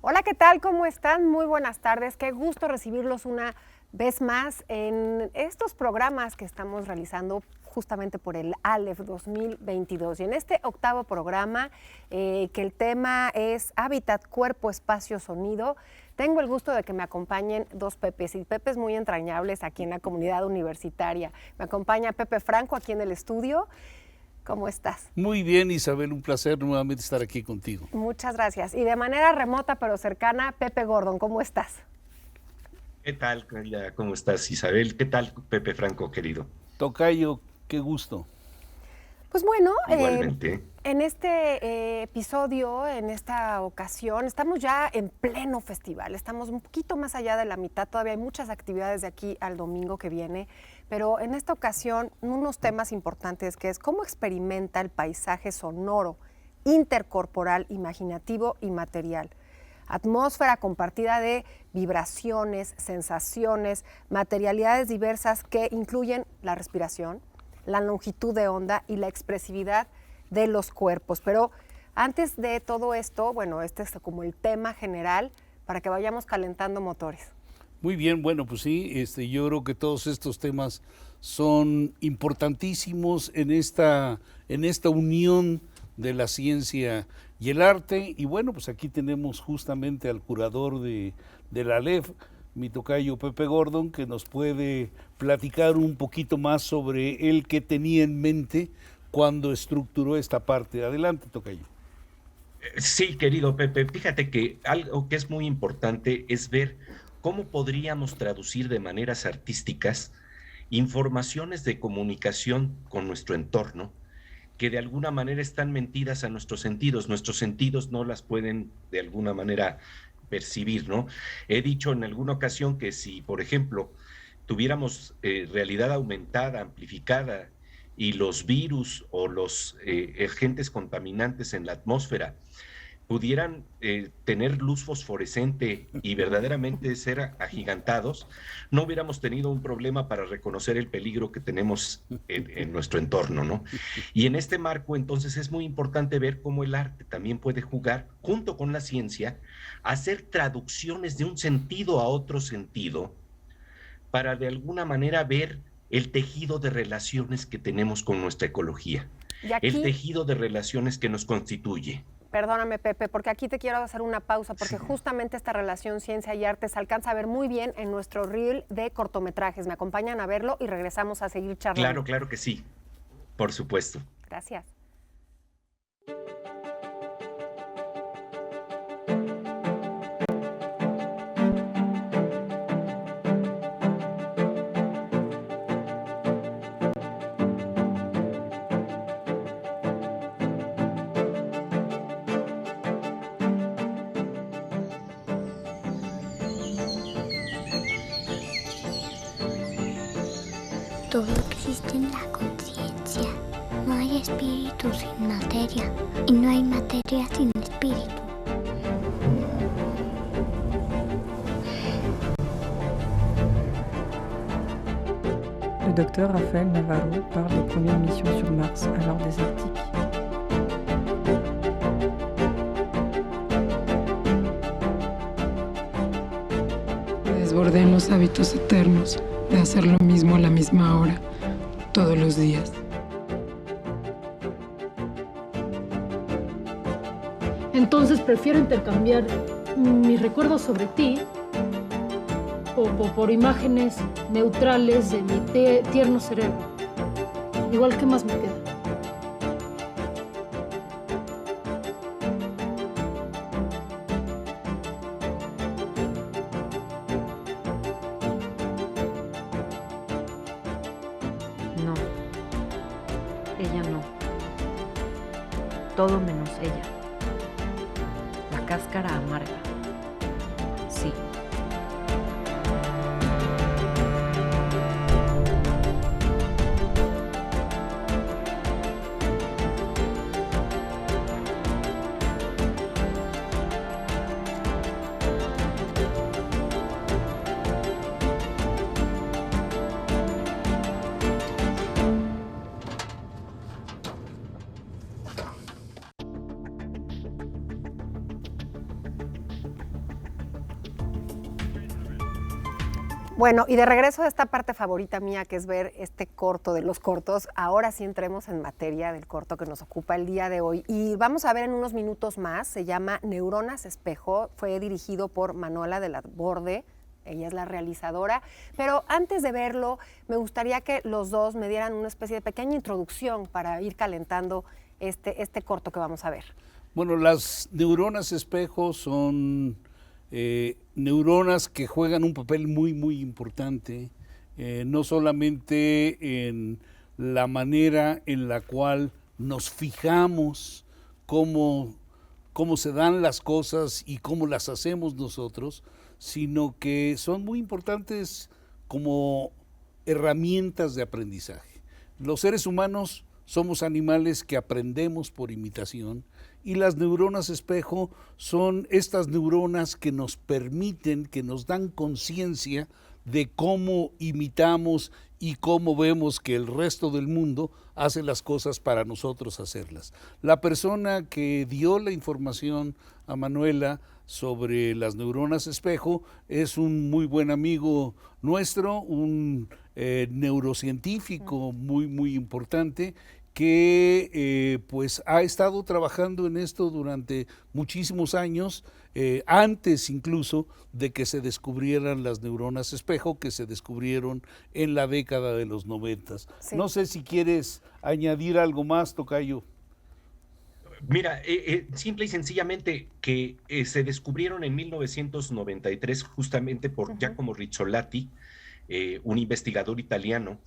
Hola, ¿qué tal? ¿Cómo están? Muy buenas tardes. Qué gusto recibirlos una vez más en estos programas que estamos realizando justamente por el ALEF 2022. Y en este octavo programa, que el tema es Hábitat, Cuerpo, Espacio, Sonido, tengo el gusto de que me acompañen dos Pepes, y Pepes muy entrañables aquí en la comunidad universitaria. Me acompaña Pepe Franco aquí en el estudio. ¿Cómo estás? Muy bien, Isabel, un placer nuevamente estar aquí contigo. Muchas gracias. Y de manera remota pero cercana, Pepe Gordon, ¿cómo estás? ¿Qué tal, querida? ¿Cómo estás, Isabel? ¿Qué tal, Pepe Franco, querido? Tocayo, qué gusto. Pues bueno, Igualmente. en este episodio, en esta ocasión, estamos ya en pleno festival, estamos un poquito más allá de la mitad, todavía hay muchas actividades de aquí al domingo que viene, pero en esta ocasión unos temas importantes que es cómo experimenta el paisaje sonoro, intercorporal, imaginativo y material. Atmósfera compartida de vibraciones, sensaciones, materialidades diversas que incluyen la respiración, la longitud de onda y la expresividad de los cuerpos. Pero antes de todo esto, bueno, este es como el tema general para que vayamos calentando motores. Muy bien, bueno, pues sí, yo creo que todos estos temas son importantísimos en esta unión de la ciencia y el arte. Y bueno, pues aquí tenemos justamente al curador de la ALEF, mi tocayo Pepe Gordon, que nos puede platicar un poquito más sobre él que tenía en mente cuando estructuró esta parte. Adelante, tocayo. Sí, querido Pepe, fíjate que algo que es muy importante es ver cómo podríamos traducir de maneras artísticas informaciones de comunicación con nuestro entorno que de alguna manera están mentidas a nuestros sentidos. Nuestros sentidos no las pueden de alguna manera percibir, ¿no? He dicho en alguna ocasión que si, por ejemplo, tuviéramos realidad aumentada, amplificada, y los virus o los agentes contaminantes en la atmósfera pudieran tener luz fosforescente y verdaderamente ser agigantados, no hubiéramos tenido un problema para reconocer el peligro que tenemos en nuestro entorno, ¿no? Y en este marco, entonces, es muy importante ver cómo el arte también puede jugar, junto con la ciencia, a hacer traducciones de un sentido a otro sentido, para de alguna manera ver el tejido de relaciones que tenemos con nuestra ecología, el tejido de relaciones que nos constituye. Perdóname, Pepe, porque aquí te quiero hacer una pausa, porque justamente esta relación ciencia y arte se alcanza a ver muy bien en nuestro reel de cortometrajes. Me acompañan a verlo y regresamos a seguir charlando. Claro que sí, por supuesto. Gracias. Todo existe en la conciencia. No hay espíritu sin materia y no hay materia sin espíritu. Le docteur Raphaël Navarro parle des premières missions sur Mars alors désertique. Me desbordé en los hábitos eternos de hacer lo mismo a la misma hora, todos los días. Entonces prefiero intercambiar mis recuerdos sobre ti por imágenes neutrales de mi tierno cerebro. Igual, ¿qué más me queda? No, ella no. Todo menos ella. La cáscara amarga. Sí. Bueno, y de regreso a esta parte favorita mía, que es ver este corto de los cortos, ahora sí entremos en materia del corto que nos ocupa el día de hoy. Y vamos a ver en unos minutos más, se llama Neuronas Espejo, fue dirigido por Manuela de la Borde, ella es la realizadora. Pero antes de verlo, me gustaría que los dos me dieran una especie de pequeña introducción para ir calentando este corto que vamos a ver. Bueno, las neuronas espejo son neuronas que juegan un papel muy, muy importante, no solamente en la manera en la cual nos fijamos cómo se dan las cosas y cómo las hacemos nosotros, sino que son muy importantes como herramientas de aprendizaje. Los seres humanos somos animales que aprendemos por imitación, y las neuronas espejo son estas neuronas que nos permiten, que nos dan conciencia de cómo imitamos y cómo vemos que el resto del mundo hace las cosas para nosotros hacerlas. La persona que dio la información a Manuela sobre las neuronas espejo es un muy buen amigo nuestro, un neurocientífico muy, muy importante, que pues ha estado trabajando en esto durante muchísimos años, antes incluso de que se descubrieran las neuronas espejo, que se descubrieron en la década de los 90. Sí. No sé si quieres añadir algo más, tocayo. Mira, simple y sencillamente que se descubrieron en 1993 justamente por Giacomo Rizzolatti, un investigador italiano,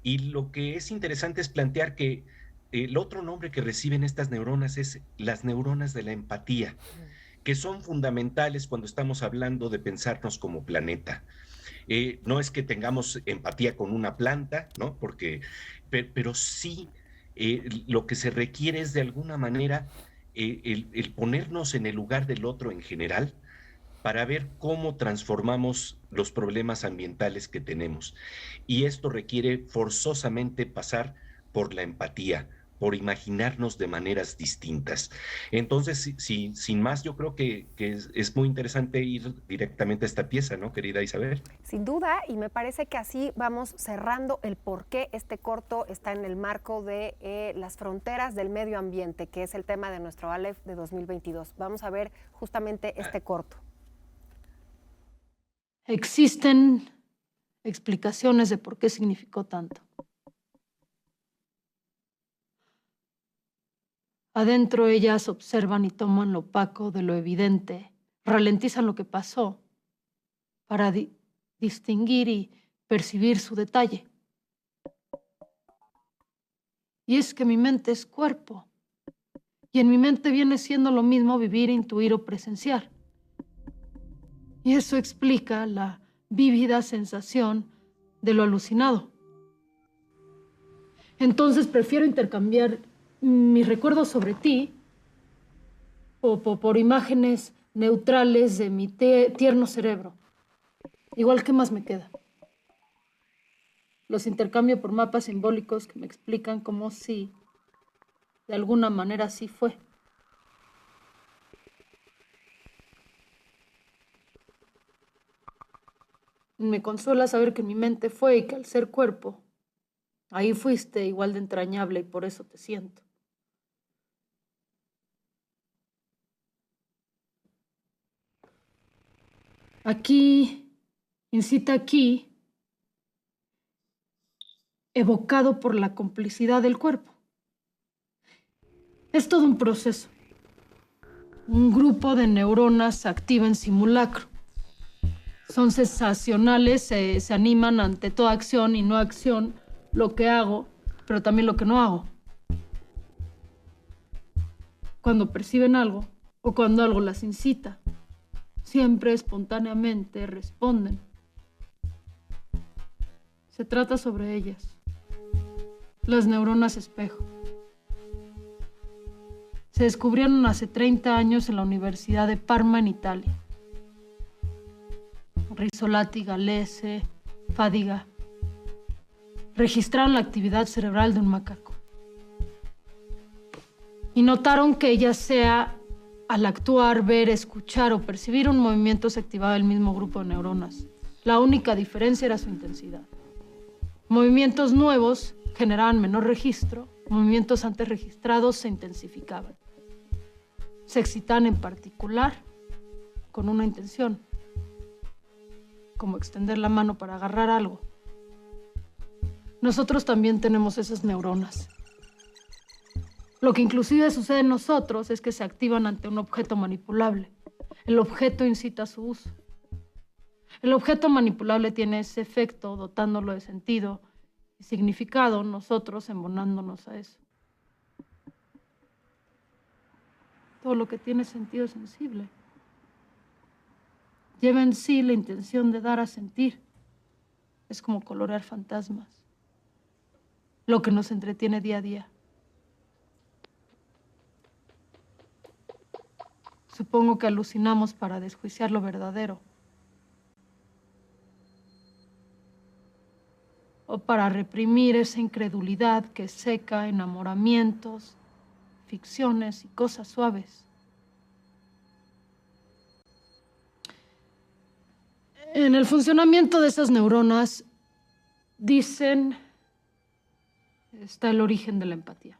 y lo que es interesante es plantear que el otro nombre que reciben estas neuronas es las neuronas de la empatía, que son fundamentales cuando estamos hablando de pensarnos como planeta. No es que tengamos empatía con una planta, ¿no? Pero sí lo que se requiere es de alguna manera el ponernos en el lugar del otro en general, para ver cómo transformamos los problemas ambientales que tenemos. Y esto requiere forzosamente pasar por la empatía, por imaginarnos de maneras distintas. Entonces, sin más, yo creo que es muy interesante ir directamente a esta pieza, ¿no, querida Isabel? Sin duda, y me parece que así vamos cerrando el por qué este corto está en el marco de las fronteras del medio ambiente, que es el tema de nuestro Aleph de 2022. Vamos a ver justamente este corto. Existen explicaciones de por qué significó tanto. Adentro ellas observan y toman lo opaco de lo evidente, ralentizan lo que pasó para distinguir y percibir su detalle. Y es que mi mente es cuerpo, y en mi mente viene siendo lo mismo vivir, intuir o presenciar. Y eso explica la vívida sensación de lo alucinado. Entonces prefiero intercambiar mis recuerdos sobre ti por imágenes neutrales de mi tierno cerebro. Igual, ¿qué más me queda? Los intercambio por mapas simbólicos que me explican cómo sí, de alguna manera sí fue. Me consuela saber que mi mente fue y que al ser cuerpo, ahí fuiste igual de entrañable y por eso te siento. Aquí, incita aquí, evocado por la complicidad del cuerpo. Es todo un proceso. Un grupo de neuronas activa en simulacro. Son sensacionales, se animan ante toda acción y no acción, lo que hago, pero también lo que no hago. Cuando perciben algo o cuando algo las incita, siempre espontáneamente responden. Se trata sobre ellas, las neuronas espejo. Se descubrieron hace 30 años en la Universidad de Parma, en Italia. Rizzolatti, Gallese, Fadiga registraron la actividad cerebral de un macaco y notaron que ya sea al actuar, ver, escuchar o percibir un movimiento se activaba el mismo grupo de neuronas, La única diferencia era su intensidad. Movimientos nuevos generaban menor registro, movimientos antes registrados se intensificaban. Se excitaban en particular con una intención, como extender la mano para agarrar algo. Nosotros también tenemos esas neuronas. Lo que inclusive sucede en nosotros es que se activan ante un objeto manipulable. El objeto incita a su uso. El objeto manipulable tiene ese efecto, dotándolo de sentido y significado, nosotros embonándonos a eso. Todo lo que tiene sentido sensible lleva en sí la intención de dar a sentir. Es como colorear fantasmas, lo que nos entretiene día a día. Supongo que alucinamos para desjuiciar lo verdadero. O para reprimir esa incredulidad que seca enamoramientos, ficciones y cosas suaves. En el funcionamiento de esas neuronas, dicen, está el origen de la empatía.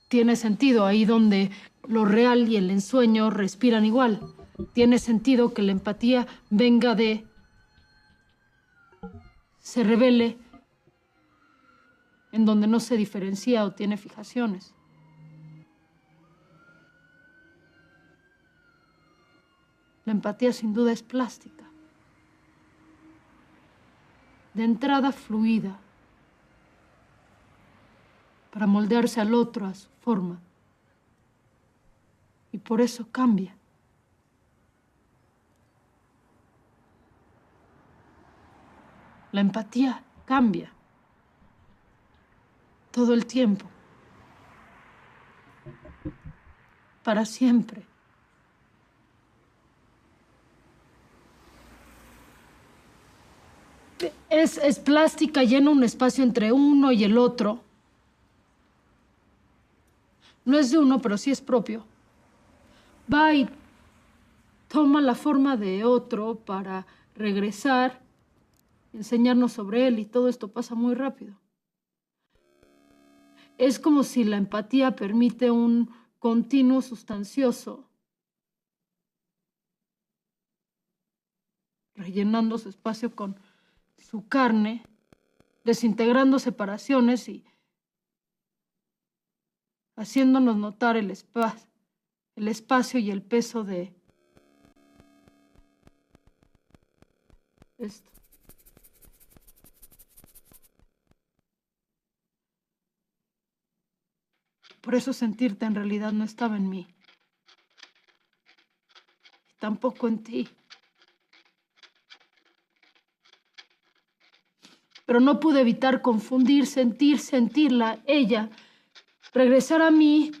Tiene sentido ahí donde lo real y el ensueño respiran igual. Tiene sentido que la empatía venga de, se revele en donde no se diferencia o tiene fijaciones. La empatía sin duda es plástica. De entrada fluida, para moldearse al otro a su forma. Y por eso cambia. La empatía cambia todo el tiempo, para siempre. Es plástica, llena un espacio entre uno y el otro. No es de uno, pero sí es propio. Va y toma la forma de otro para regresar, enseñarnos sobre él, y todo esto pasa muy rápido. Es como si la empatía permite un continuo sustancioso, rellenando su espacio con su carne, desintegrando separaciones y haciéndonos notar el espacio y el peso de esto. Por eso sentirte en realidad no estaba en mí. Y tampoco en ti. Pero no pude evitar confundir, sentirla, ella, regresar a mí,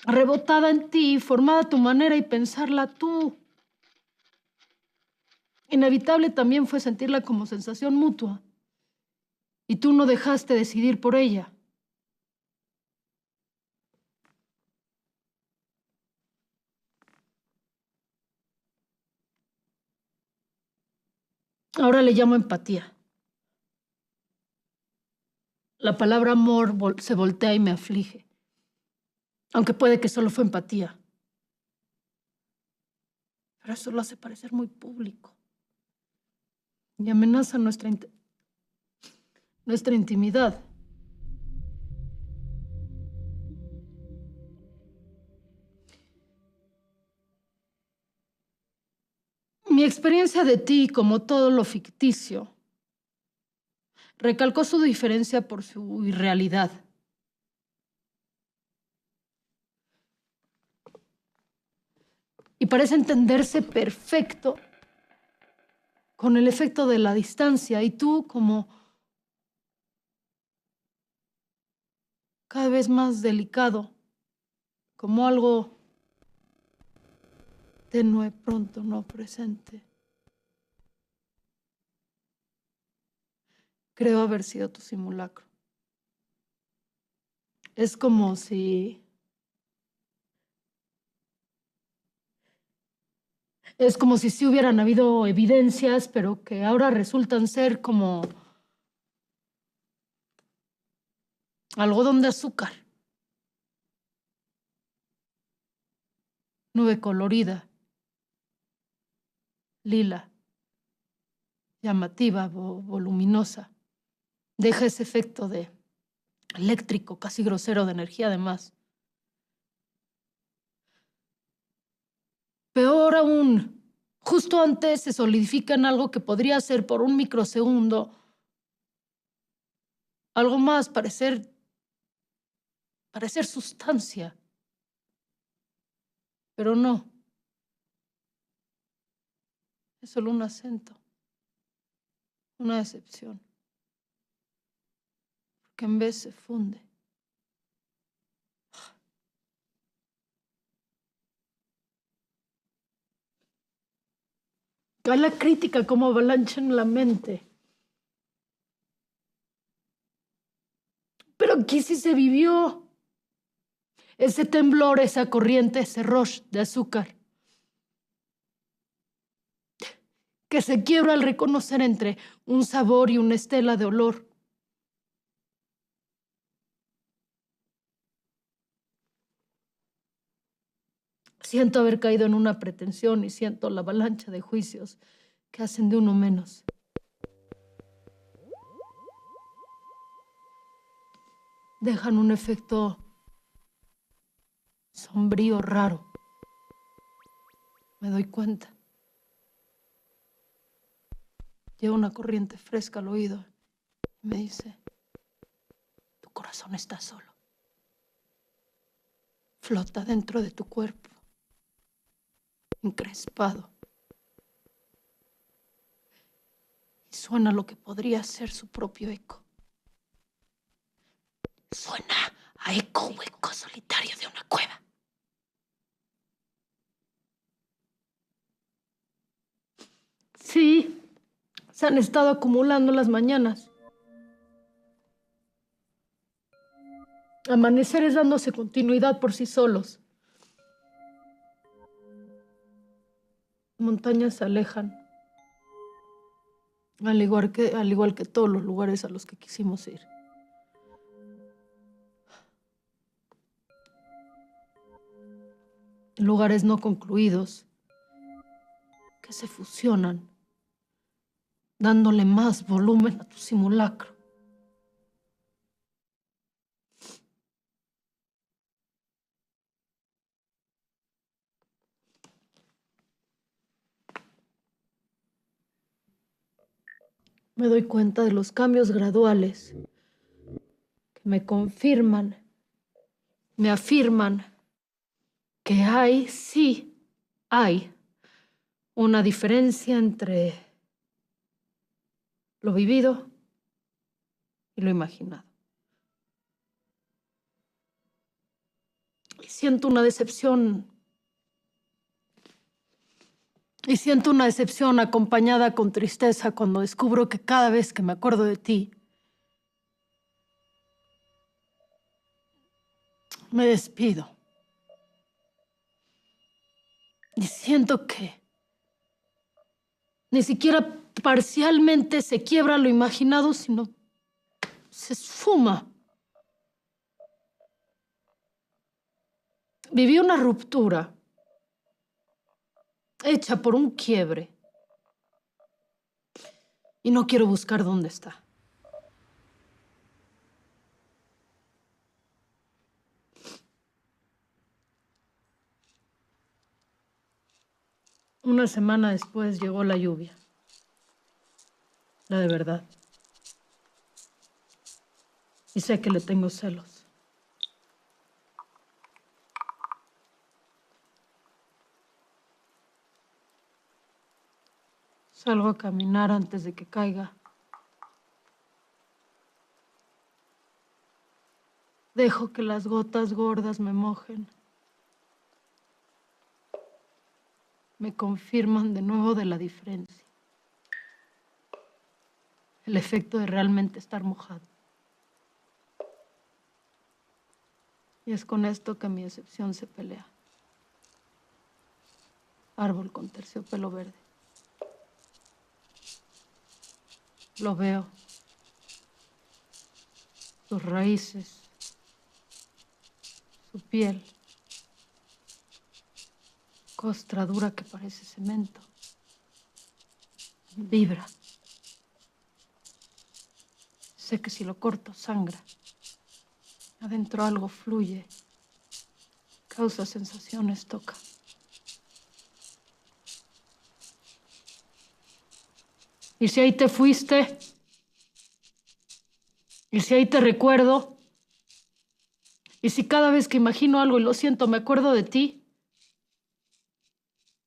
rebotada en ti, formada a tu manera y pensarla tú. Inevitable también fue sentirla como sensación mutua. Y tú no dejaste decidir por ella. Ahora le llamo empatía. La palabra amor se voltea y me aflige. Aunque puede que solo fue empatía. Pero eso lo hace parecer muy público. Y amenaza nuestra intimidad. Mi experiencia de ti, como todo lo ficticio, recalcó su diferencia por su irrealidad. Y parece entenderse perfecto con el efecto de la distancia, y tú como cada vez más delicado, como algo tenue, pronto, no presente. Creo haber sido tu simulacro. Es como si Es como si sí hubieran habido evidencias, pero que ahora resultan ser como algodón de azúcar. Nube colorida, lila, llamativa, voluminosa. Deja ese efecto de eléctrico, casi grosero de energía además. Peor aún, justo antes se solidifica en algo que podría ser por un microsegundo algo más, parecer sustancia. Pero no. Es solo un acento, una decepción. Porque en vez se funde. Cae la crítica como avalancha en la mente. Pero aquí sí se vivió ese temblor, esa corriente, ese rush de azúcar que se quiebra al reconocer entre un sabor y una estela de olor. Siento haber caído en una pretensión y siento la avalancha de juicios que hacen de uno menos. Dejan un efecto sombrío, raro. Me doy cuenta. Llega una corriente fresca al oído y me dice, tu corazón está solo. Flota dentro de tu cuerpo, encrespado. Y suena lo que podría ser su propio eco. Suena a eco hueco solitario de una cueva. Sí, se han estado acumulando las mañanas. Amaneceres dándose continuidad por sí solos. Montañas se alejan. Al igual que todos los lugares a los que quisimos ir. Lugares no concluidos que se fusionan, dándole más volumen a tu simulacro. Me doy cuenta de los cambios graduales que me confirman, me afirman que sí hay una diferencia entre lo vivido y lo imaginado. Y siento una decepción. Y siento una decepción acompañada con tristeza cuando descubro que cada vez que me acuerdo de ti, me despido. Y siento que ni siquiera parcialmente se quiebra lo imaginado, sino se esfuma. Viví una ruptura hecha por un quiebre. Y no quiero buscar dónde está. Una semana después llegó la lluvia. La de verdad. Y sé que le tengo celos. Salgo a caminar antes de que caiga. Dejo que las gotas gordas me mojen. Me confirman de nuevo de la diferencia. El efecto de realmente estar mojado. Y es con esto que mi decepción se pelea. árbol con terciopelo verde. Lo veo. Sus raíces, su piel, costra dura que parece cemento. Vibra. Sé que si lo corto, sangra. Adentro algo fluye. Causa sensaciones, toca. ¿Y si ahí te fuiste? ¿Y si ahí te recuerdo? ¿Y si cada vez que imagino algo y lo siento me acuerdo de ti?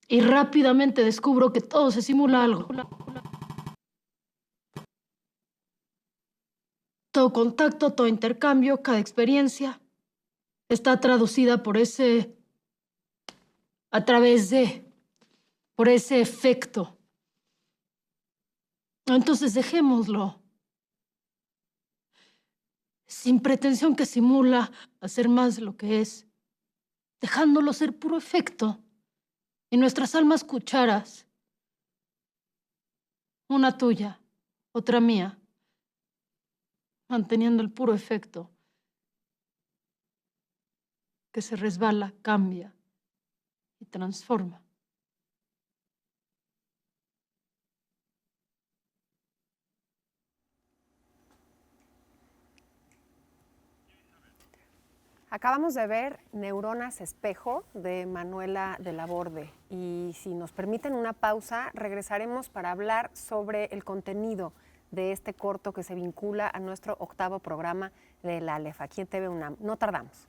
Y rápidamente descubro que todo se simula algo. Todo contacto, todo intercambio, cada experiencia está traducida por ese... a través de... por ese efecto. Entonces dejémoslo. Sin pretensión que simula hacer más de lo que es, dejándolo ser puro efecto. Y nuestras almas cucharas, una tuya, otra mía, manteniendo el puro efecto que se resbala, cambia y transforma. Acabamos de ver Neuronas Espejo de Manuela de la Borde y si nos permiten una pausa, regresaremos para hablar sobre el contenido de este corto que se vincula a nuestro 8º programa de la ALEF aquí en TV UNAM. No tardamos.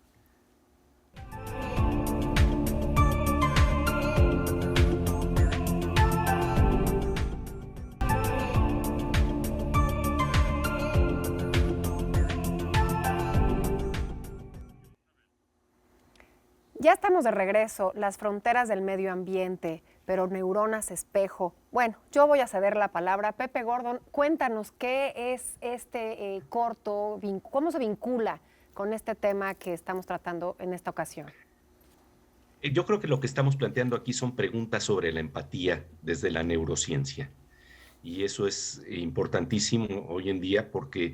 Ya estamos de regreso, las fronteras del medio ambiente, pero Neuronas Espejo. Bueno, yo voy a ceder la palabra. Pepe Gordon, cuéntanos qué es este corto, cómo se vincula con este tema que estamos tratando en esta ocasión. Yo creo que lo que estamos planteando aquí son preguntas sobre la empatía desde la neurociencia. Y eso es importantísimo hoy en día porque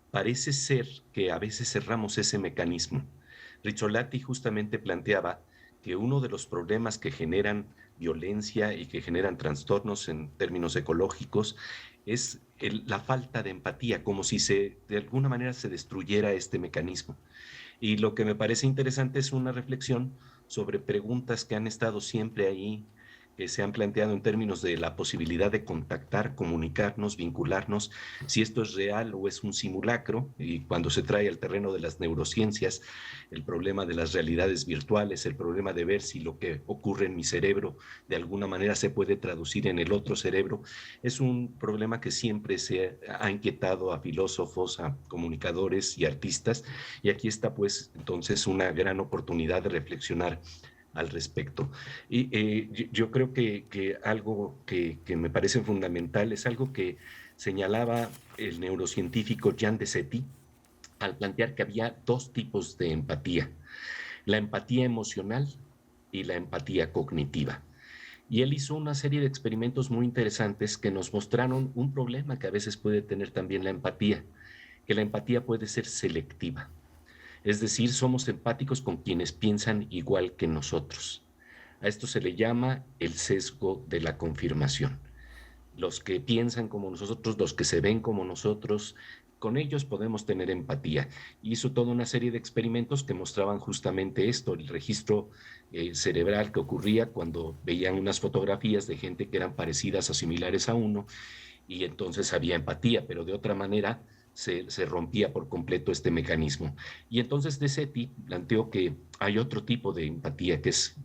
parece ser que a veces cerramos ese mecanismo. Rizzolatti justamente planteaba que uno de los problemas que generan violencia y que generan trastornos en términos ecológicos es la falta de empatía, como si de alguna manera se destruyera este mecanismo. Y lo que me parece interesante es una reflexión sobre preguntas que han estado siempre ahí, que se han planteado en términos de la posibilidad de contactar, comunicarnos, vincularnos, si esto es real o es un simulacro, y cuando se trae al terreno de las neurociencias, el problema de las realidades virtuales, el problema de ver si lo que ocurre en mi cerebro de alguna manera se puede traducir en el otro cerebro, es un problema que siempre se ha inquietado a filósofos, a comunicadores y artistas, y aquí está pues entonces una gran oportunidad de reflexionar al respecto. Y yo creo que algo que me parece fundamental es algo que señalaba el neurocientífico Jan de Sety al plantear que había dos tipos de empatía, la empatía emocional y la empatía cognitiva. Y él hizo una serie de experimentos muy interesantes que nos mostraron un problema que a veces puede tener también la empatía, que la empatía puede ser selectiva. Es decir, somos empáticos con quienes piensan igual que nosotros. A esto se le llama el sesgo de la confirmación. Los que piensan como nosotros, los que se ven como nosotros, con ellos podemos tener empatía. Hizo toda una serie de experimentos que mostraban justamente esto, el registro cerebral que ocurría cuando veían unas fotografías de gente que eran parecidas o similares a uno, y entonces había empatía, pero de otra manera se rompía por completo este mecanismo. Y entonces de Sety planteó que hay otro tipo de empatía que es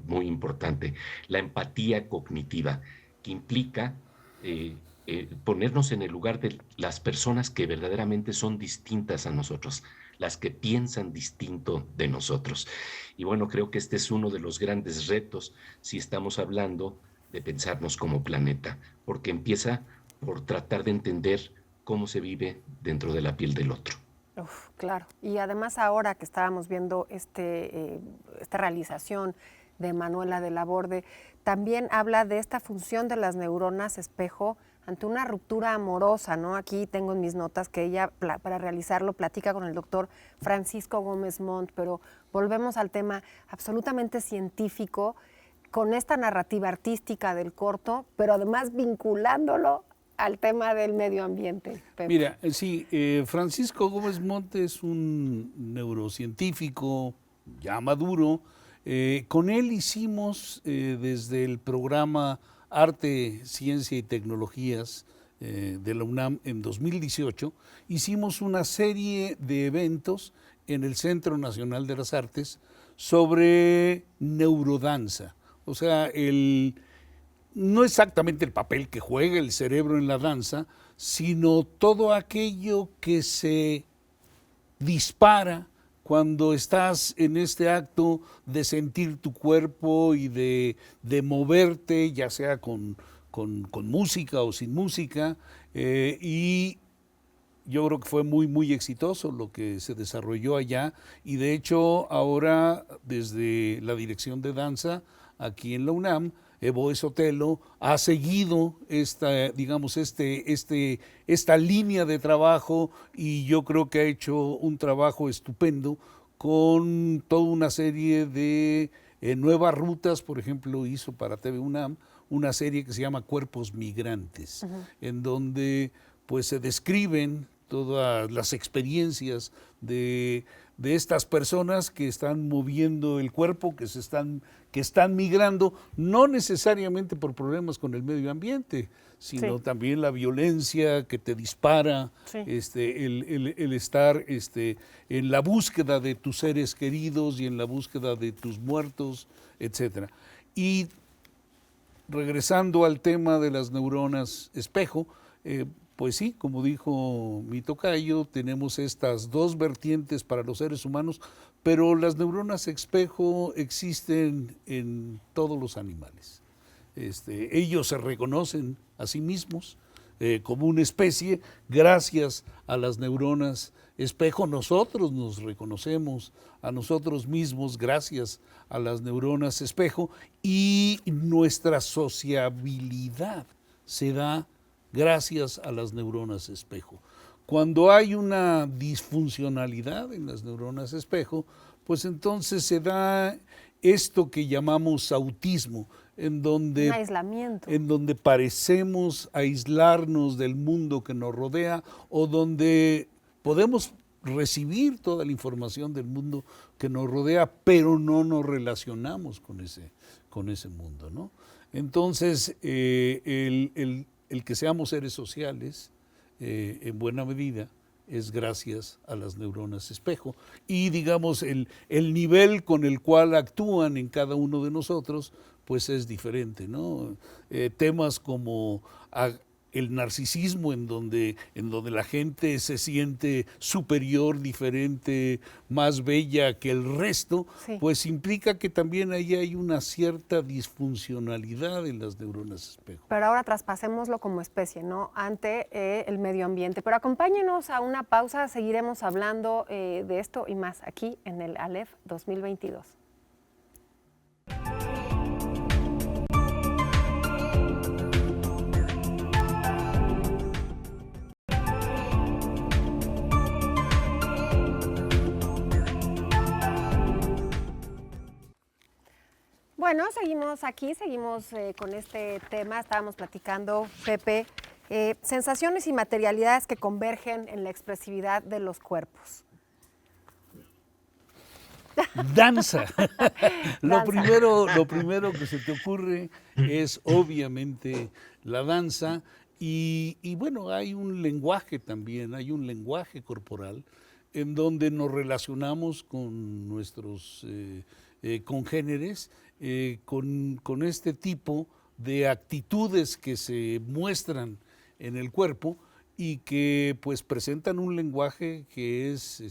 muy importante, la empatía cognitiva, que implica ponernos en el lugar de las personas que verdaderamente son distintas a nosotros, las que piensan distinto de nosotros. Y bueno, creo que este es uno de los grandes retos si estamos hablando de pensarnos como planeta, porque empieza por tratar de entender cómo se vive dentro de la piel del otro. Claro, y además ahora que estábamos viendo esta realización de Manuela de la Borde, también habla de esta función de las neuronas espejo ante una ruptura amorosa, ¿no? Aquí tengo en mis notas que ella, para realizarlo, platica con el doctor Francisco Gómez Montt, pero volvemos al tema absolutamente científico, con esta narrativa artística del corto, pero además vinculándolo al tema del medio ambiente. Pepe. Mira, sí, Francisco Gómez Montt es un neurocientífico ya maduro. Con él hicimos desde el programa Arte, Ciencia y Tecnologías de la UNAM en 2018, hicimos una serie de eventos en el Centro Nacional de las Artes sobre neurodanza. O sea, no exactamente el papel que juega el cerebro en la danza, sino todo aquello que se dispara cuando estás en este acto de sentir tu cuerpo y de moverte, ya sea con música o sin música, y yo creo que fue muy, muy exitoso lo que se desarrolló allá, y de hecho ahora desde la dirección de danza aquí en la UNAM, Evo Sotelo ha seguido esta línea de trabajo, y yo creo que ha hecho un trabajo estupendo con toda una serie de nuevas rutas. Por ejemplo, hizo para TV UNAM una serie que se llama Cuerpos Migrantes, en donde pues se describen todas las experiencias de estas personas que están moviendo el cuerpo, que están migrando, no necesariamente por problemas con el medio ambiente, sino también la violencia que te dispara, el estar en la búsqueda de tus seres queridos y en la búsqueda de tus muertos, etcétera. Y regresando al tema de las neuronas espejo, pues sí, como dijo mi tocayo, tenemos estas dos vertientes para los seres humanos, pero las neuronas espejo existen en todos los animales. Ellos se reconocen a sí mismos como una especie gracias a las neuronas espejo. Nosotros nos reconocemos a nosotros mismos gracias a las neuronas espejo, y nuestra sociabilidad se da gracias a las neuronas espejo. Cuando hay una disfuncionalidad en las neuronas espejo, pues entonces se da esto que llamamos autismo, en donde, un aislamiento, en donde parecemos aislarnos del mundo que nos rodea, o donde podemos recibir toda la información del mundo que nos rodea, pero no nos relacionamos con ese mundo, ¿no? Entonces, el que seamos seres sociales, en buena medida, es gracias a las neuronas espejo, y digamos el nivel con el cual actúan en cada uno de nosotros pues es diferente, ¿no? Temas como el narcisismo, en donde la gente se siente superior, diferente, más bella que el resto, pues implica que también ahí hay una cierta disfuncionalidad en las neuronas espejo. Pero ahora traspasémoslo como especie, ¿no? Ante el medio ambiente. Pero acompáñenos a una pausa, seguiremos hablando de esto y más aquí en el Aleph 2022. Bueno, seguimos aquí, seguimos con este tema. Estábamos platicando, Pepe, sensaciones y materialidades que convergen en la expresividad de los cuerpos. Danza. Lo primero que se te ocurre es obviamente la danza, y bueno, hay un lenguaje también, hay un lenguaje corporal en donde nos relacionamos con nuestros congéneres, con este tipo de actitudes que se muestran en el cuerpo y que pues presentan un lenguaje que es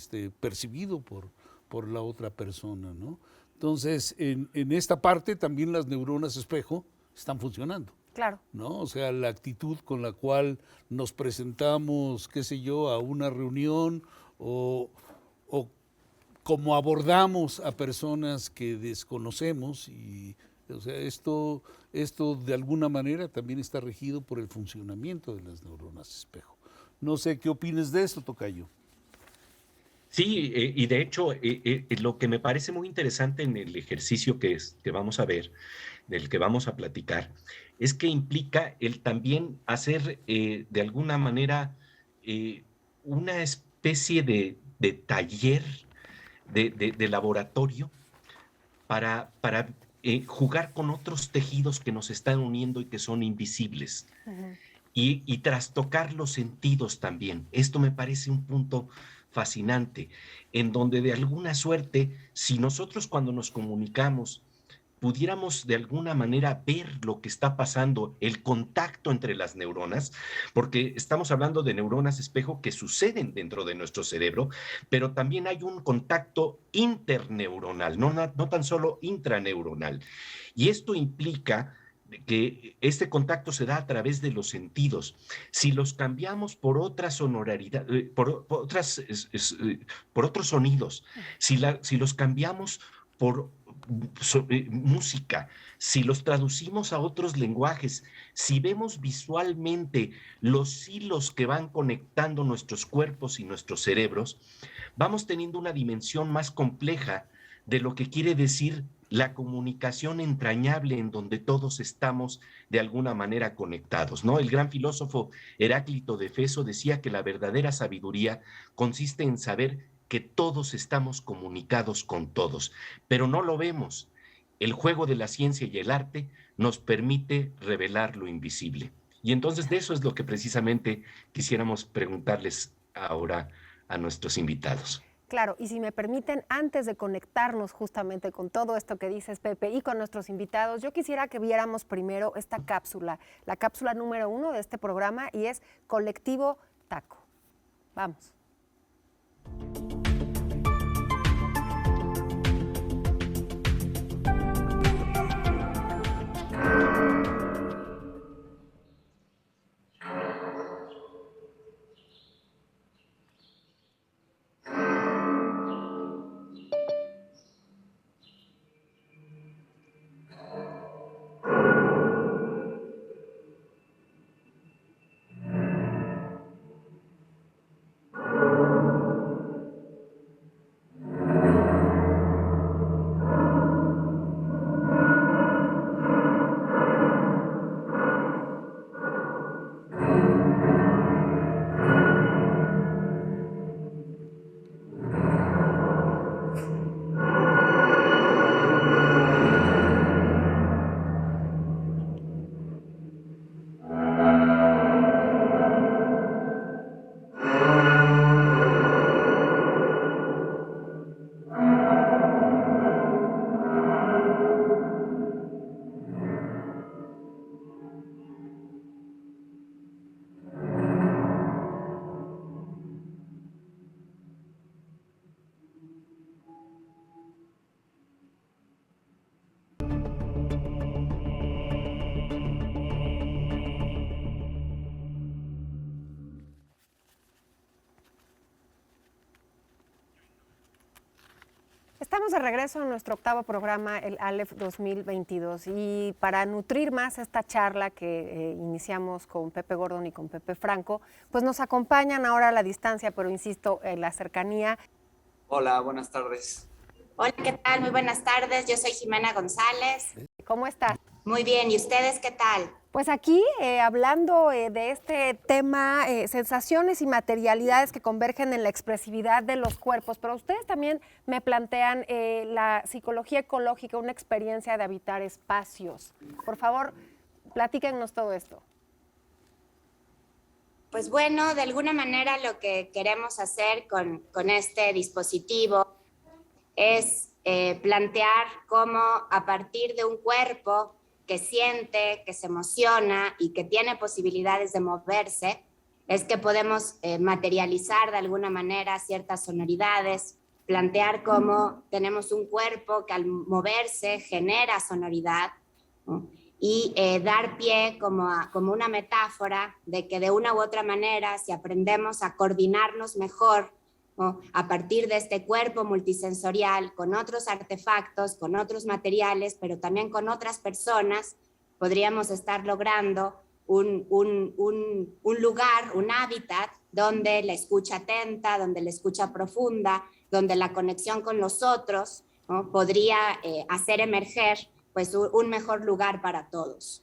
percibido por la otra persona, ¿no? Entonces, en esta parte también las neuronas espejo están funcionando. Claro. ¿No? O sea, la actitud con la cual nos presentamos, qué sé yo, a una reunión, o cómo abordamos a personas que desconocemos y o sea, esto de alguna manera también está regido por el funcionamiento de las neuronas espejo. No sé qué opines de esto, tocayo. Sí, y de hecho, lo que me parece muy interesante en el ejercicio que vamos a ver, del que vamos a platicar, es que implica el también hacer de alguna manera una especie de taller, de laboratorio para jugar con otros tejidos que nos están uniendo y que son invisibles. Uh-huh. Y trastocar los sentidos también. Esto me parece un punto fascinante, en donde de alguna suerte, si nosotros cuando nos comunicamos pudiéramos de alguna manera ver lo que está pasando, el contacto entre las neuronas, porque estamos hablando de neuronas espejo que suceden dentro de nuestro cerebro, pero también hay un contacto interneuronal, no tan solo intraneuronal. Y esto implica que este contacto se da a través de los sentidos. Si los cambiamos por otra sonoridad, por otros sonidos, si los cambiamos por música, si los traducimos a otros lenguajes, si vemos visualmente los hilos que van conectando nuestros cuerpos y nuestros cerebros, vamos teniendo una dimensión más compleja de lo que quiere decir la comunicación entrañable en donde todos estamos de alguna manera conectados, ¿no? El gran filósofo Heráclito de Éfeso decía que la verdadera sabiduría consiste en saber que todos estamos comunicados con todos, pero no lo vemos. El juego de la ciencia y el arte nos permite revelar lo invisible. Y entonces de eso es lo que precisamente quisiéramos preguntarles ahora a nuestros invitados. Claro, y si me permiten, antes de conectarnos justamente con todo esto que dices, Pepe, y con nuestros invitados, yo quisiera que viéramos primero esta cápsula, la cápsula número 1 de este programa, y es Colectivo Taco. Vamos. Estamos de regreso en nuestro octavo programa, el Aleph 2022, y para nutrir más esta charla que iniciamos con Pepe Gordon y con Pepe Franco, pues nos acompañan ahora a la distancia, pero insisto, en la cercanía. Hola, buenas tardes. Hola, ¿qué tal? Muy buenas tardes, yo soy Jimena González. ¿Cómo estás? Muy bien, ¿y ustedes qué tal? Pues aquí hablando de este tema, sensaciones y materialidades que convergen en la expresividad de los cuerpos, pero ustedes también me plantean la psicología ecológica, una experiencia de habitar espacios. Por favor, platíquennos todo esto. Pues bueno, de alguna manera lo que queremos hacer con este dispositivo es plantear cómo a partir de un cuerpo que siente, que se emociona y que tiene posibilidades de moverse, es que podemos materializar de alguna manera ciertas sonoridades, plantear cómo tenemos un cuerpo que al moverse genera sonoridad, ¿no? Y dar pie como una metáfora de que de una u otra manera, si aprendemos a coordinarnos mejor ¿no? A partir de este cuerpo multisensorial, con otros artefactos, con otros materiales, pero también con otras personas, podríamos estar logrando un lugar, un hábitat donde la escucha atenta, donde la escucha profunda, donde la conexión con los otros, ¿no? Podría hacer emerger pues, un mejor lugar para todos.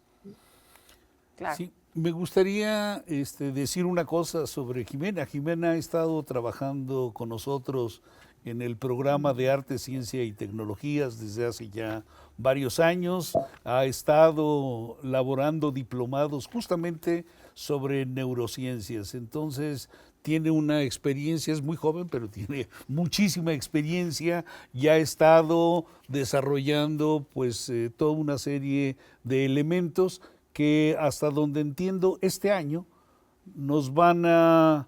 Claro. Sí, me gustaría decir una cosa sobre Jimena. Jimena ha estado trabajando con nosotros en el programa de Arte, Ciencia y Tecnologías desde hace ya varios años. Ha estado laborando diplomados justamente sobre neurociencias. Entonces, tiene una experiencia, es muy joven, pero tiene muchísima experiencia. Ya ha estado desarrollando pues toda una serie de elementos que, hasta donde entiendo, este año los van a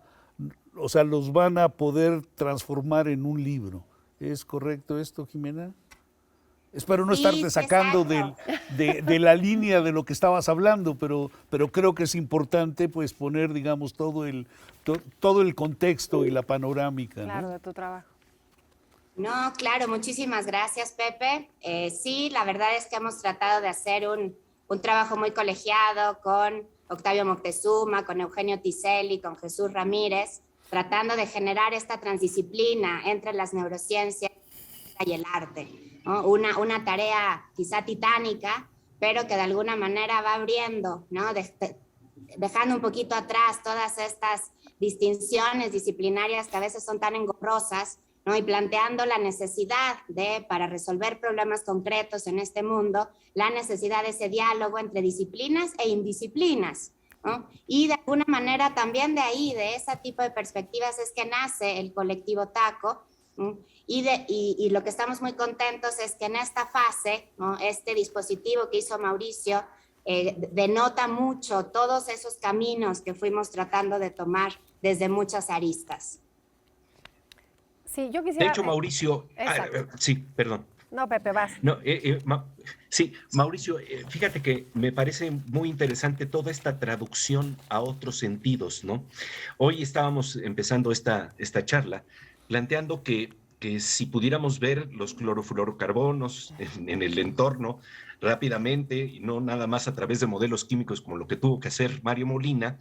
poder transformar en un libro. ¿Es correcto esto, Jimena? Espero no estarte sacando de la línea de lo que estabas hablando, pero creo que es importante pues poner, digamos, todo el contexto y la panorámica. Claro, ¿no? de tu trabajo. No, claro, muchísimas gracias, Pepe. Sí, la verdad es que hemos tratado de hacer un trabajo muy colegiado con Octavio Moctezuma, con Eugenio Tiselli, con Jesús Ramírez, tratando de generar esta transdisciplina entre las neurociencias y el arte, ¿no? Una tarea quizá titánica, pero que de alguna manera va abriendo, ¿no? Dejando un poquito atrás todas estas distinciones disciplinarias que a veces son tan engorrosas, ¿no? Y planteando la necesidad para resolver problemas concretos en este mundo, la necesidad de ese diálogo entre disciplinas e indisciplinas, ¿no? Y de alguna manera también de ahí, de ese tipo de perspectivas, es que nace el colectivo TACO, ¿no? Y lo que estamos muy contentos es que en esta fase, ¿no? Este dispositivo que hizo Mauricio denota mucho todos esos caminos que fuimos tratando de tomar desde muchas aristas. Sí, yo quisiera... De hecho, Mauricio... sí, perdón. No, Pepe, vas. No, sí, Mauricio, fíjate que me parece muy interesante toda esta traducción a otros sentidos, ¿no? Hoy estábamos empezando esta charla planteando que si pudiéramos ver los clorofluorocarbonos en el entorno rápidamente, y no nada más a través de modelos químicos como lo que tuvo que hacer Mario Molina,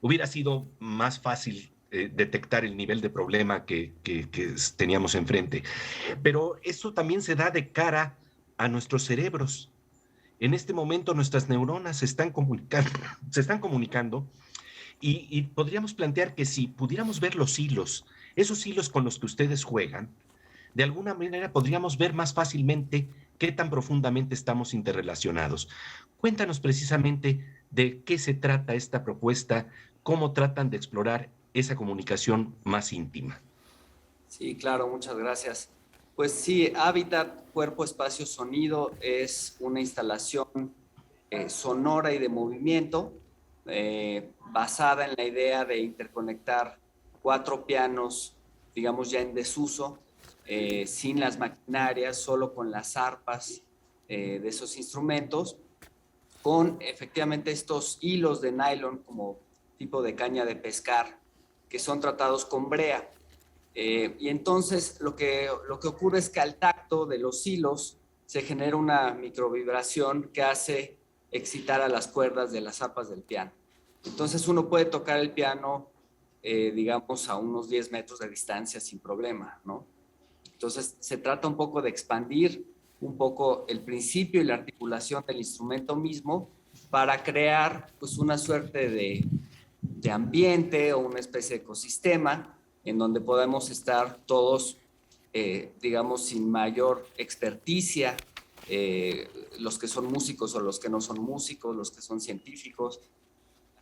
hubiera sido más fácil detectar el nivel de problema que teníamos enfrente. Pero eso también se da de cara a nuestros cerebros. En este momento nuestras neuronas se están comunicando y podríamos plantear que si pudiéramos ver los hilos, esos hilos con los que ustedes juegan, de alguna manera podríamos ver más fácilmente qué tan profundamente estamos interrelacionados. Cuéntanos precisamente de qué se trata esta propuesta, cómo tratan de explorar esa comunicación más íntima. Sí, claro, muchas gracias. Pues sí, Hábitat Cuerpo Espacio Sonido es una instalación sonora y de movimiento basada en la idea de interconectar 4 pianos, digamos ya en desuso, sin las maquinarias, solo con las arpas de esos instrumentos, con efectivamente estos hilos de nylon como tipo de caña de pescar, que son tratados con brea. Y entonces lo que ocurre es que al tacto de los hilos se genera una microvibración que hace excitar a las cuerdas de las arpas del piano. Entonces uno puede tocar el piano, digamos, a unos 10 metros de distancia sin problema, ¿no? Entonces se trata un poco de expandir un poco el principio y la articulación del instrumento mismo para crear pues una suerte de ambiente o una especie de ecosistema en donde podemos estar todos, digamos, sin mayor experticia, los que son músicos o los que no son músicos, los que son científicos,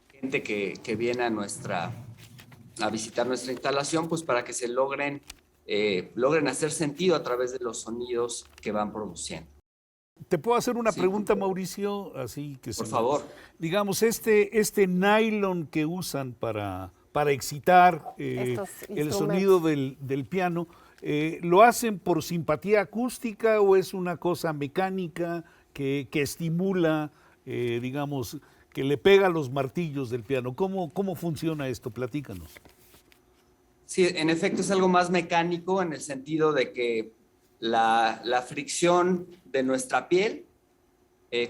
gente que viene a visitar nuestra instalación, pues para que se logren hacer sentido a través de los sonidos que van produciendo. ¿Te puedo hacer una pregunta, Mauricio? Así que por favor. Digamos, este nylon que usan para excitar el sonido del piano, ¿lo hacen por simpatía acústica o es una cosa mecánica que estimula, digamos, que le pega a los martillos del piano? ¿Cómo funciona esto? Platícanos. Sí, en efecto es algo más mecánico en el sentido de que la fricción de nuestra piel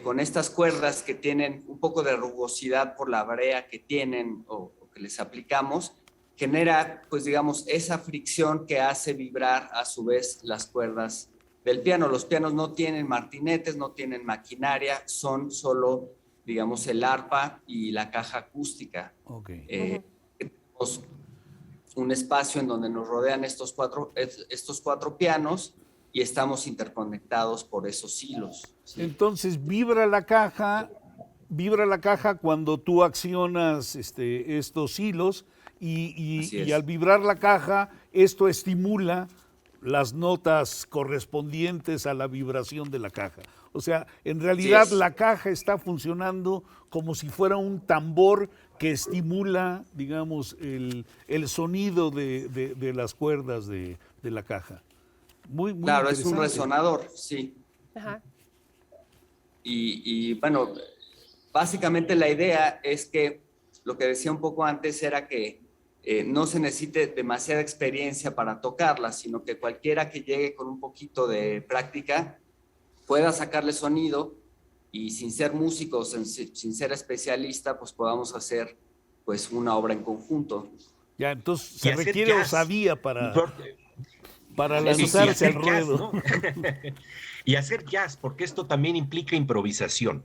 con estas cuerdas que tienen un poco de rugosidad por la brea que tienen o que les aplicamos, genera, pues digamos, esa fricción que hace vibrar a su vez las cuerdas del piano. Los pianos no tienen martinetes, no tienen maquinaria, son solo, digamos, el arpa y la caja acústica. Okay. Tenemos un espacio en donde nos rodean estos cuatro pianos y estamos interconectados por esos hilos. ¿Sí? Entonces vibra la caja cuando tú accionas estos hilos y al vibrar la caja, esto estimula las notas correspondientes a la vibración de la caja. O sea, en realidad la caja está funcionando como si fuera un tambor que estimula, digamos, el sonido de las cuerdas de la caja. Muy claro, es un resonador, sí. Ajá. Y bueno, básicamente la idea es que lo que decía un poco antes era que no se necesite demasiada experiencia para tocarla, sino que cualquiera que llegue con un poquito de práctica pueda sacarle sonido y sin ser músicos, sin ser especialista, pues podamos hacer pues una obra en conjunto. Ya, entonces se requiere osadía para lanzarse al ruedo. ¿No? Y hacer jazz, porque esto también implica improvisación.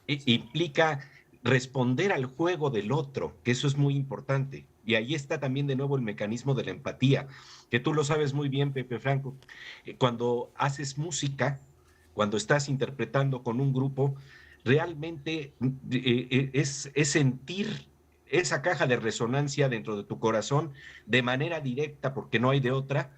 Implica responder al juego del otro, que eso es muy importante. Y ahí está también de nuevo el mecanismo de la empatía, que tú lo sabes muy bien, Pepe Franco. Cuando haces música, cuando estás interpretando con un grupo, realmente es sentir esa caja de resonancia dentro de tu corazón de manera directa, porque no hay de otra,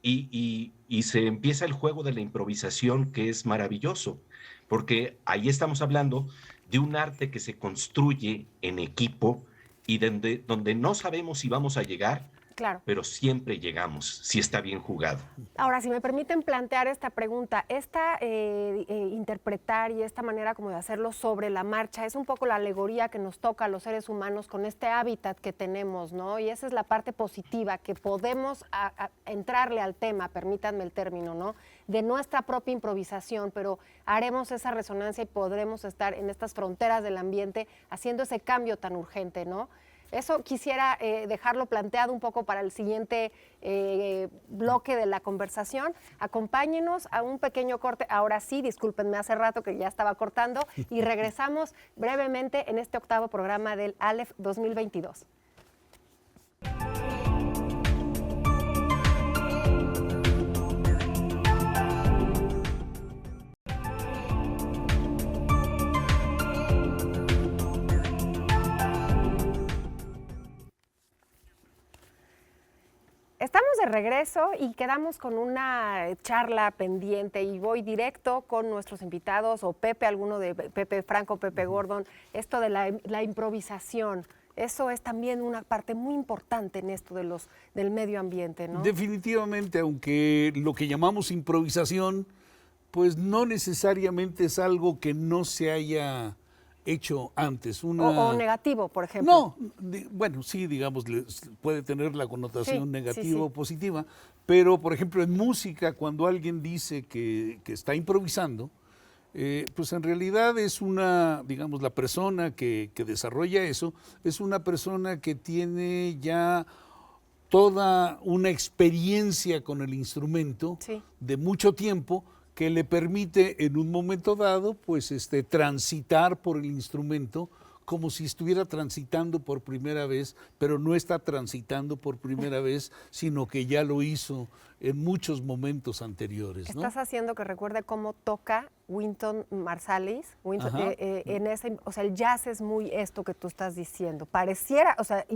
y se empieza el juego de la improvisación, que es maravilloso, porque ahí estamos hablando de un arte que se construye en equipo y donde no sabemos si vamos a llegar, claro, pero siempre llegamos, si está bien jugado. Ahora, si me permiten plantear esta pregunta, interpretar y esta manera como de hacerlo sobre la marcha, es un poco la alegoría que nos toca a los seres humanos con este hábitat que tenemos, ¿no? Y esa es la parte positiva, que podemos entrarle al tema, permítanme el término, ¿no? De nuestra propia improvisación, pero haremos esa resonancia y podremos estar en estas fronteras del ambiente haciendo ese cambio tan urgente, ¿no? Eso quisiera dejarlo planteado un poco para el siguiente bloque de la conversación. Acompáñenos a un pequeño corte. Ahora sí, discúlpenme, hace rato que ya estaba cortando, y regresamos brevemente en este octavo programa del Aleph 2022. Estamos de regreso y quedamos con una charla pendiente y voy directo con nuestros invitados, o Pepe, alguno de Pepe Franco, Pepe Gordon, esto de la improvisación. Eso es también una parte muy importante en esto del medio ambiente, ¿no? Definitivamente, aunque lo que llamamos improvisación, pues no necesariamente es algo que no se haya hecho antes. O negativo, por ejemplo. No, bueno, sí, digamos, puede tener la connotación negativa o sí. positiva, pero, por ejemplo, en música, cuando alguien dice que está improvisando, pues en realidad es digamos, la persona que desarrolla eso, es una persona que tiene ya toda una experiencia con el instrumento de mucho tiempo, que le permite en un momento dado pues transitar por el instrumento como si estuviera transitando por primera vez, pero no está transitando por primera vez, sino que ya lo hizo en muchos momentos anteriores, ¿no? Estás haciendo que recuerde cómo toca Wynton Marsalis. O sea, el jazz es muy esto que tú estás diciendo. Pareciera, o sea,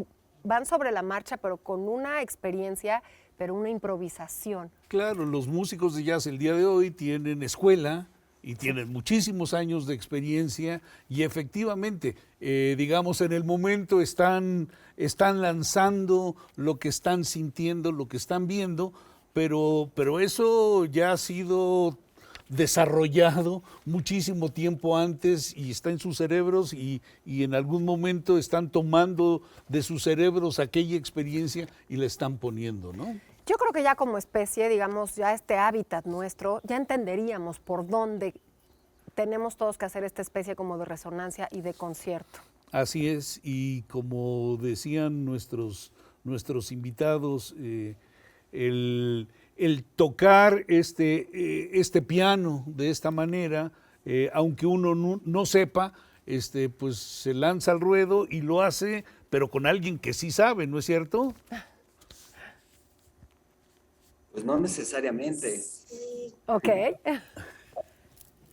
van sobre la marcha, pero con una experiencia, pero una improvisación. Claro, los músicos de jazz el día de hoy tienen escuela y tienen muchísimos años de experiencia y efectivamente, digamos, en el momento están lanzando lo que están sintiendo, lo que están viendo, pero eso ya ha sido desarrollado muchísimo tiempo antes y está en sus cerebros y en algún momento están tomando de sus cerebros aquella experiencia y la están poniendo, ¿no? Yo creo que ya como especie, digamos, ya este hábitat nuestro, ya entenderíamos por dónde tenemos todos que hacer esta especie como de resonancia y de concierto. Así es, y como decían nuestros invitados, el tocar este piano de esta manera, aunque uno no sepa, pues se lanza al ruedo y lo hace, pero con alguien que sí sabe, ¿no es cierto? Pues no necesariamente. Sí. Ok.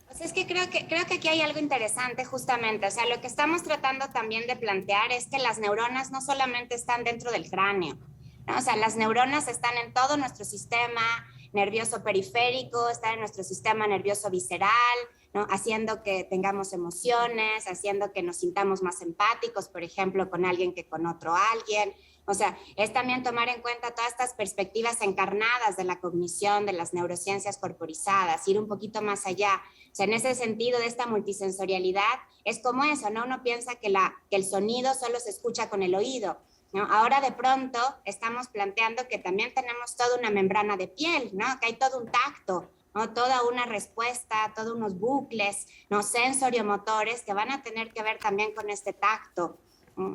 Pues es que creo que aquí hay algo interesante justamente, o sea, lo que estamos tratando también de plantear es que las neuronas no solamente están dentro del cráneo, ¿no? O sea, las neuronas están en todo nuestro sistema nervioso periférico, están en nuestro sistema nervioso visceral, ¿no? Haciendo que tengamos emociones, haciendo que nos sintamos más empáticos, por ejemplo, con alguien que con otro alguien. O sea, es también tomar en cuenta todas estas perspectivas encarnadas de la cognición, de las neurociencias corporizadas, ir un poquito más allá. O sea, en ese sentido de esta multisensorialidad, es como eso, ¿no? Uno piensa que el sonido solo se escucha con el oído, ¿no? Ahora de pronto estamos planteando que también tenemos toda una membrana de piel, ¿no? Que hay todo un tacto, ¿no? Toda una respuesta, todos unos bucles, ¿no? Sensoriomotores que van a tener que ver también con este tacto.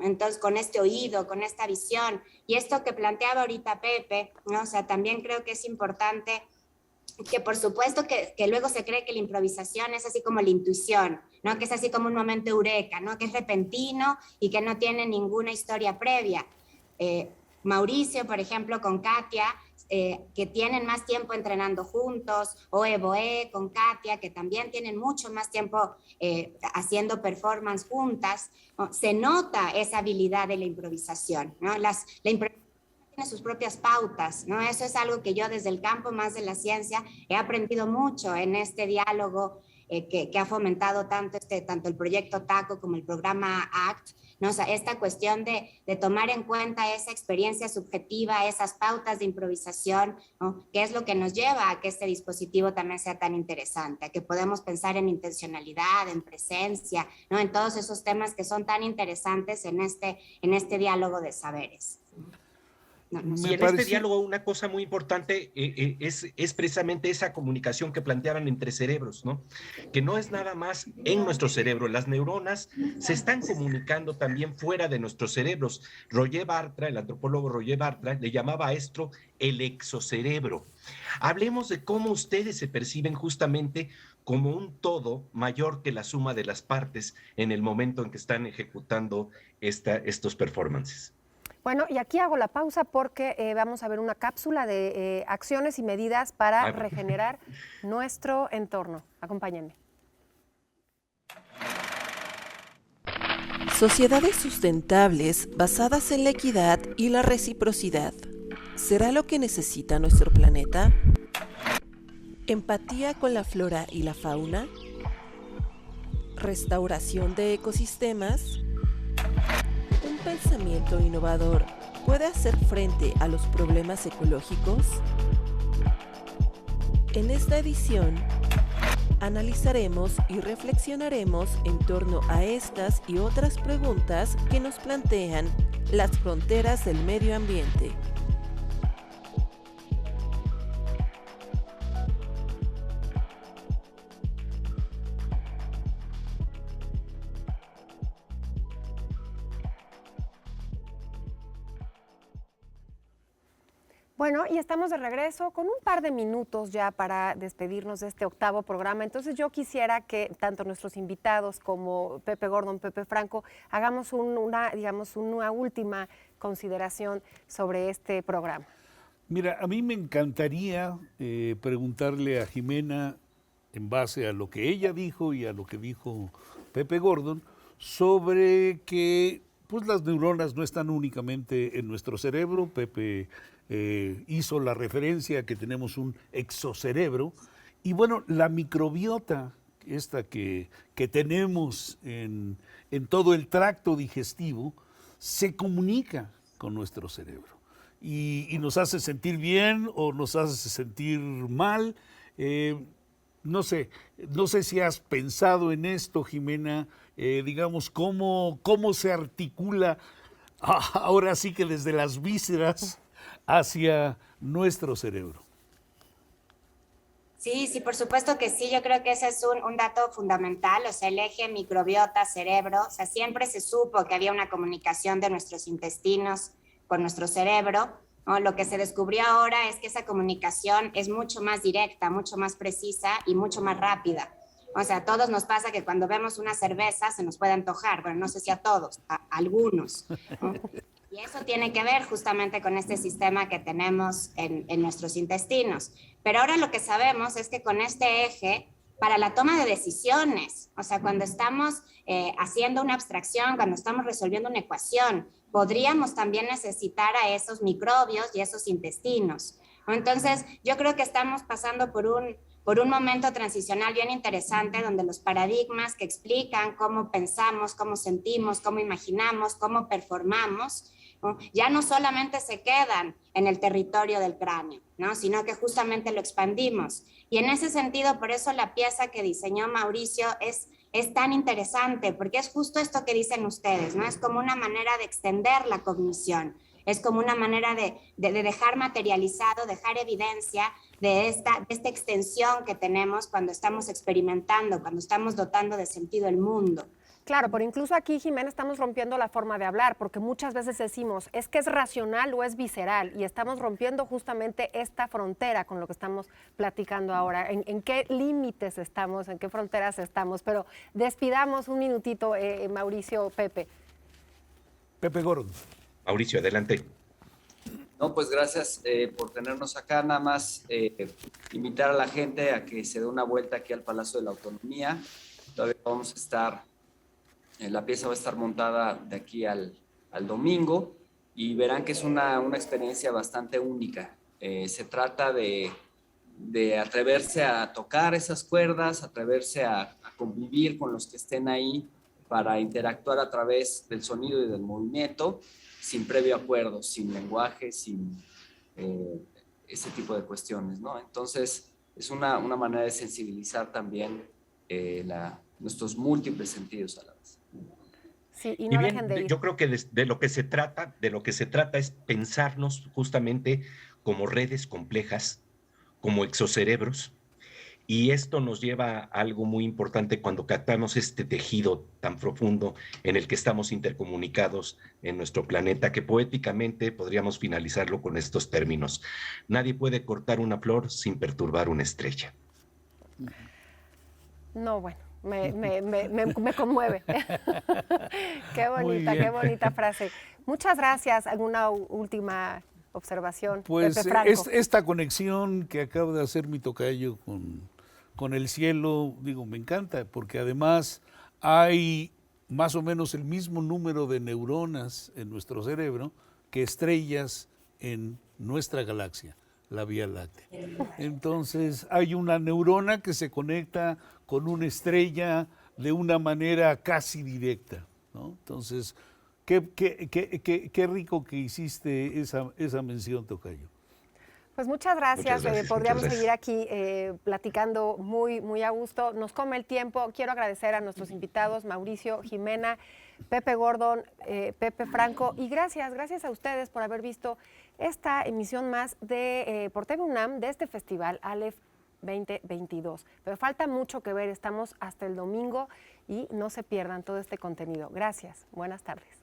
Entonces, con este oído, con esta visión. Y esto que planteaba ahorita Pepe, ¿no? O sea, también creo que es importante que por supuesto que luego se cree que la improvisación es así como la intuición, ¿no? Que es así como un momento eureka, ¿no? Que es repentino y que no tiene ninguna historia previa. Mauricio, por ejemplo, con Katia, que tienen más tiempo entrenando juntos, o Evoe con Katia, que también tienen mucho más tiempo haciendo performance juntas, ¿no? Se nota esa habilidad de la improvisación, ¿no? La improvisación tiene sus propias pautas, ¿no? Eso es algo que yo desde el campo más de la ciencia he aprendido mucho en este diálogo que ha fomentado tanto el proyecto TACO como el programa ACT, ¿no? O sea, esta cuestión de tomar en cuenta esa experiencia subjetiva, esas pautas de improvisación, ¿no? Que es lo que nos lleva a que este dispositivo también sea tan interesante, a que podemos pensar en intencionalidad, en presencia, ¿no? En todos esos temas que son tan interesantes en este diálogo de saberes. Y en este diálogo una cosa muy importante es precisamente esa comunicación que planteaban entre cerebros, ¿no? Que no es nada más en nuestro cerebro, las neuronas se están comunicando también fuera de nuestros cerebros. Roger Bartra, el antropólogo Roger Bartra, le llamaba a esto el exocerebro. Hablemos de cómo ustedes se perciben justamente como un todo mayor que la suma de las partes en el momento en que están ejecutando estos performances. Bueno, y aquí hago la pausa porque vamos a ver una cápsula de acciones y medidas para regenerar nuestro entorno. Acompáñenme. Sociedades sustentables basadas en la equidad y la reciprocidad. ¿Será lo que necesita nuestro planeta? ¿Empatía con la flora y la fauna? ¿Restauración de ecosistemas? ¿Un pensamiento innovador puede hacer frente a los problemas ecológicos? En esta edición, analizaremos y reflexionaremos en torno a estas y otras preguntas que nos plantean las fronteras del medio ambiente. Bueno, y estamos de regreso con un par de minutos ya para despedirnos de este octavo programa. Entonces yo quisiera que tanto nuestros invitados como Pepe Gordon, Pepe Franco, hagamos una última consideración sobre este programa. Mira, a mí me encantaría preguntarle a Jimena, en base a lo que ella dijo y a lo que dijo Pepe Gordon, sobre que pues, las neuronas no están únicamente en nuestro cerebro. Pepe hizo la referencia a que tenemos un exocerebro y bueno, la microbiota esta que tenemos en todo el tracto digestivo se comunica con nuestro cerebro y nos hace sentir bien o nos hace sentir mal. no sé si has pensado en esto, Jimena, digamos, cómo se articula ahora sí que desde las vísceras hacia nuestro cerebro. Sí, por supuesto que sí. Yo creo que ese es un dato fundamental, o sea, el eje microbiota-cerebro. O sea, siempre se supo que había una comunicación de nuestros intestinos con nuestro cerebro, ¿no? Lo que se descubrió ahora es que esa comunicación es mucho más directa, mucho más precisa y mucho más rápida. O sea, a todos nos pasa que cuando vemos una cerveza se nos puede antojar. Bueno, no sé si a todos, a algunos, ¿no? Y eso tiene que ver justamente con este sistema que tenemos en nuestros intestinos. Pero ahora lo que sabemos es que con este eje, para la toma de decisiones, o sea, cuando estamos haciendo una abstracción, cuando estamos resolviendo una ecuación, podríamos también necesitar a esos microbios y esos intestinos. Entonces, yo creo que estamos pasando por un momento transicional bien interesante donde los paradigmas que explican cómo pensamos, cómo sentimos, cómo imaginamos, cómo performamos, ¿no? Ya no solamente se quedan en el territorio del cráneo, ¿no? Sino que justamente lo expandimos. Y en ese sentido, por eso la pieza que diseñó Mauricio es tan interesante, porque es justo esto que dicen ustedes, ¿no? Es como una manera de extender la cognición, es como una manera de dejar materializado, dejar evidencia de esta extensión que tenemos cuando estamos experimentando, cuando estamos dotando de sentido el mundo. Claro, pero incluso aquí, Jimena, estamos rompiendo la forma de hablar, porque muchas veces decimos, es que es racional o es visceral, y estamos rompiendo justamente esta frontera con lo que estamos platicando ahora. ¿En qué límites estamos, en qué fronteras estamos? Pero despidamos un minutito, Mauricio, Pepe. Pepe Gordon. Mauricio, adelante. No, pues gracias por tenernos acá. Nada más invitar a la gente a que se dé una vuelta aquí al Palacio de la Autonomía. Todavía vamos a estar, la pieza va a estar montada de aquí al domingo y verán que es una experiencia bastante única. Se trata de atreverse a tocar esas cuerdas, atreverse a convivir con los que estén ahí para interactuar a través del sonido y del movimiento, sin previo acuerdo, sin lenguaje, sin ese tipo de cuestiones, ¿no? Entonces, es una manera de sensibilizar también nuestros múltiples sentidos a la vez. Sí, y no dejen de ir. Yo creo que de lo que se trata es pensarnos justamente como redes complejas, como exocerebros, y esto nos lleva a algo muy importante cuando captamos este tejido tan profundo en el que estamos intercomunicados en nuestro planeta, que poéticamente podríamos finalizarlo con estos términos: nadie puede cortar una flor sin perturbar una estrella. No, bueno, me conmueve. Qué bonita frase. Muchas gracias. ¿Alguna última observación? Pues Pepe Franco. esta conexión que acaba de hacer mi tocayo con el cielo, digo, me encanta, porque además hay más o menos el mismo número de neuronas en nuestro cerebro que estrellas en nuestra galaxia, la Vía Láctea. Entonces hay una neurona que se conecta con una estrella de una manera casi directa, ¿no? Entonces, qué rico que hiciste esa mención, tocayo. Pues muchas gracias. Podríamos muchas gracias. seguir aquí platicando muy a gusto. Nos come el tiempo. Quiero agradecer a nuestros invitados, Mauricio, Jimena, Pepe Gordon, Pepe Franco, y gracias a ustedes por haber visto esta emisión más de por TV UNAM de este festival Aleph 2022. Pero falta mucho que ver. Estamos hasta el domingo y no se pierdan todo este contenido. Gracias. Buenas tardes.